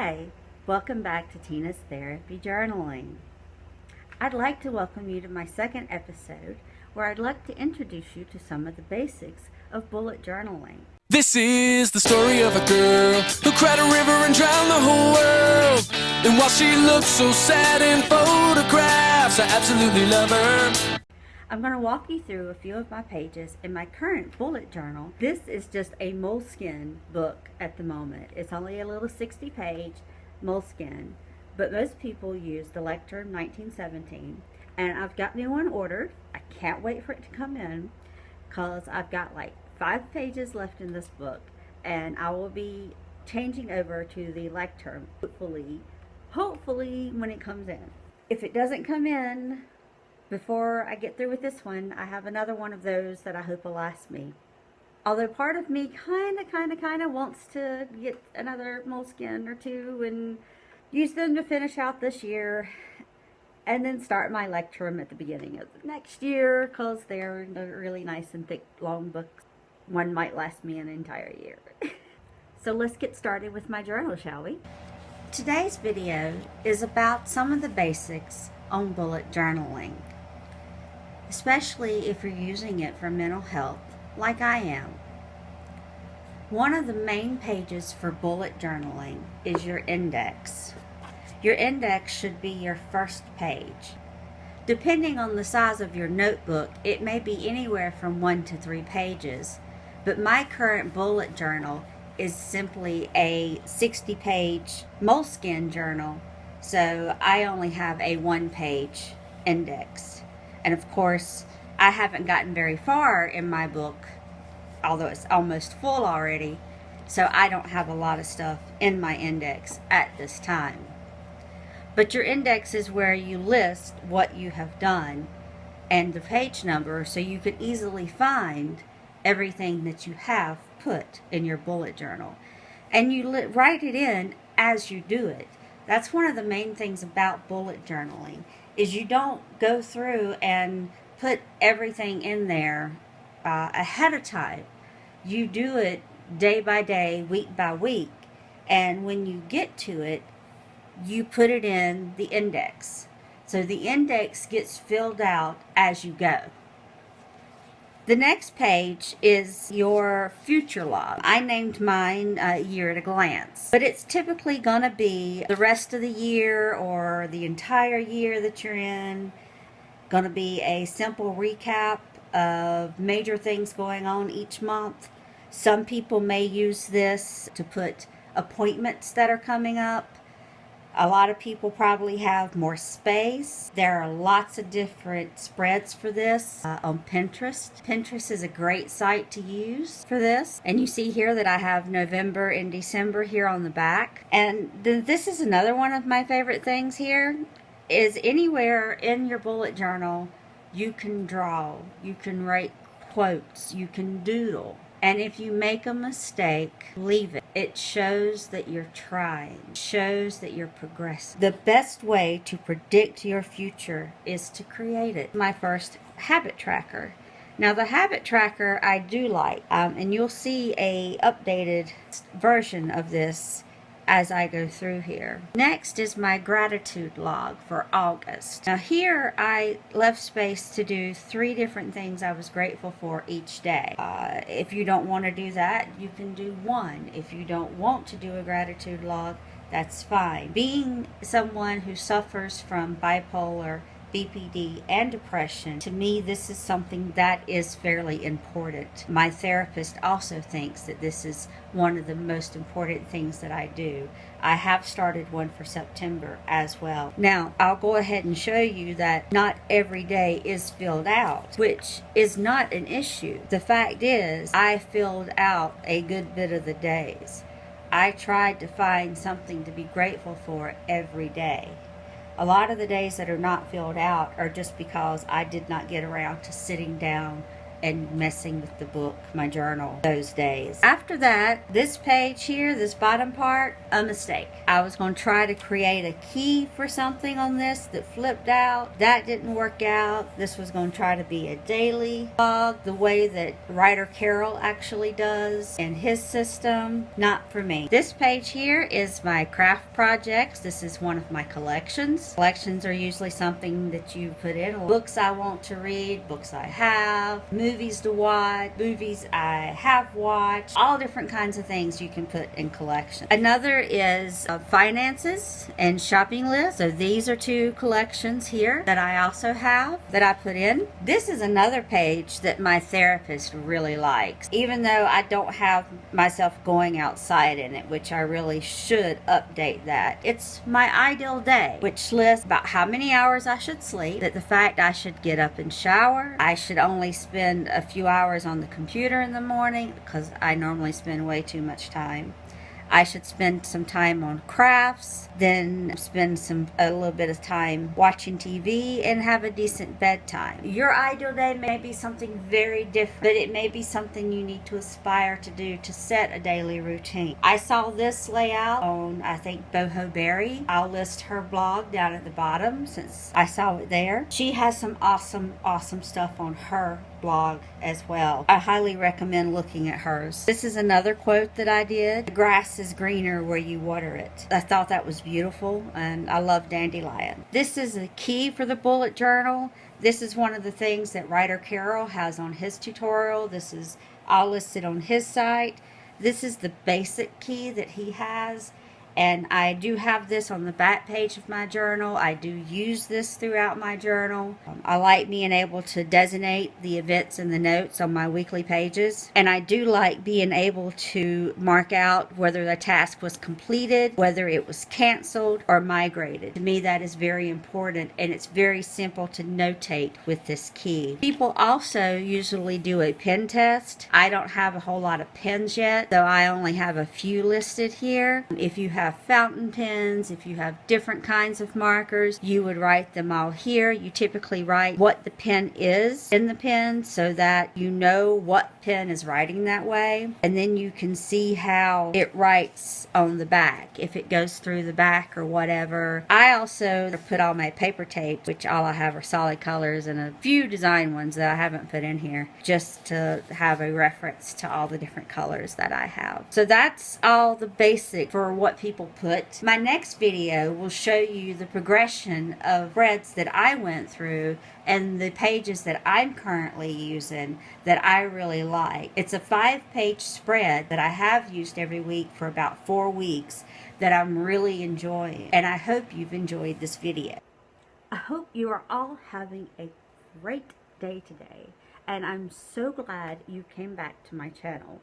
Hi, welcome back to Tina's Therapy Journaling. I'd like to welcome you to my second episode where I'd like to introduce you to some of the basics of bullet journaling. This is the story of a girl who cried a river and drowned the whole world. And while she looks so sad in photographs, I absolutely love her. I'm going to walk you through a few of my pages in my current bullet journal. This is just a Moleskine book at the moment. It's only a little 60-page Moleskine, but most people use the Lectern 1917, and I've got new one ordered. I can't wait for it to come in because I've got like 5 pages left in this book, and I will be changing over to the Lectern hopefully when it comes in. If it doesn't come in before I get through with this one, I have another one of those that I hope will last me. Although part of me kind of wants to get another Moleskine or two and use them to finish out this year and then start my Lectern at the beginning of next year, because they're really nice and thick, long books. One might last me an entire year. So let's get started with my journal, shall we? Today's video is about some of the basics on bullet journaling, especially if you're using it for mental health like I am. One of the main pages for bullet journaling is your index. Your index should be your first page. Depending on the size of your notebook, it may be anywhere from 1 to 3 pages, but my current bullet journal is simply a 60-page Moleskine journal, so I only have a 1-page index. And of course, I haven't gotten very far in my book, although it's almost full already, so I don't have a lot of stuff in my index at this time. But your index is where you list what you have done and the page number, so you could easily find everything that you have put in your bullet journal. And you write it in as you do it. That's one of the main things about bullet journaling, is you don't go through and put everything in there ahead of time. You do it day by day, week by week, and when you get to it, you put it in the index. So the index gets filled out as you go. The next page is your future log. I named mine Year at a Glance, but it's typically going to be the rest of the year or the entire year that you're in. Going to be a simple recap of major things going on each month. Some people may use this to put appointments that are coming up. A lot of people probably have more space. There are lots of different spreads for this on Pinterest. Pinterest is a great site to use for this. And you see here that I have November and December here on the back. And this is another one of my favorite things here, is anywhere in your bullet journal you can draw, you can write quotes, you can doodle. And if you make a mistake, leave it. It shows that you're trying. It shows that you're progressing. The best way to predict your future is to create it. My first habit tracker. Now the habit tracker I do like, and you'll see a updated version of this as I go through here. Next is my gratitude log for August. Now here I left space to do 3 different things I was grateful for each day. If you don't want to do that, you can do 1. If you don't want to do a gratitude log, that's fine. Being someone who suffers from bipolar, BPD, and depression, to me this is something that is fairly important. My therapist also thinks that this is one of the most important things that I do. I have started one for September as well. Now I'll go ahead and show you that not every day is filled out, which is not an issue. The fact is, I filled out a good bit of the days. I tried to find something to be grateful for every day. A lot of the days that are not filled out are just because I did not get around to sitting down and messing with the book, my journal, those days. After that, this page here, this bottom part, a mistake. I was going to try to create a key for something on this that flipped out. That didn't work out. This was going to try to be a daily blog, the way that writer Carol actually does in his system. Not for me. This page here is my craft projects. This is one of my collections. Collections are usually something that you put in. Books I want to read, books I have, movies to watch, movies I have watched, all different kinds of things you can put in collections. Another is finances and shopping lists. So these are two collections here that I also have that I put in. This is another page that my therapist really likes, even though I don't have myself going outside in it, which I really should update that. It's my ideal day, which lists about how many hours I should sleep, that the fact I should get up and shower, I should only spend a few hours on the computer in the morning because I normally spend way too much time. I should spend some time on crafts, then spend a little bit of time watching TV, and have a decent bedtime. Your ideal day may be something very different, but it may be something you need to aspire to do to set a daily routine. I saw this layout on, I think, Boho. I'll list her blog down at the bottom since I saw it there. She has some awesome stuff on her blog as well. I highly recommend looking at hers. This is another quote that I did. The grass is greener where you water it. I thought that was beautiful, and I love dandelion. This is a key for the bullet journal. This is one of the things that writer Carol has on his tutorial. This is all listed on his site. This is the basic key that he has, and I do have this on the back page of my journal. I do use this throughout my journal. I like being able to designate the events and the notes on my weekly pages. And I do like being able to mark out whether the task was completed, whether it was canceled or migrated. To me, that is very important, and it's very simple to notate with this key. People also usually do a pen test. I don't have a whole lot of pens yet, so I only have a few listed here. If you have fountain pens, if you have different kinds of markers, you would write them all here. You typically write what the pen is in the pen so that you know what pen is writing that way, and then you can see how it writes on the back, if it goes through the back or whatever. I also put all my paper tape, which all I have are solid colors, and a few design ones that I haven't put in here, just to have a reference to all the different colors that I have. So that's all the basic for what people put. My next video will show you the progression of threads that I went through and the pages that I'm currently using that I really like. It's a 5-page spread that I have used every week for about 4 weeks that I'm really enjoying, and I hope you've enjoyed this video. I hope you are all having a great day today, and I'm so glad you came back to my channel.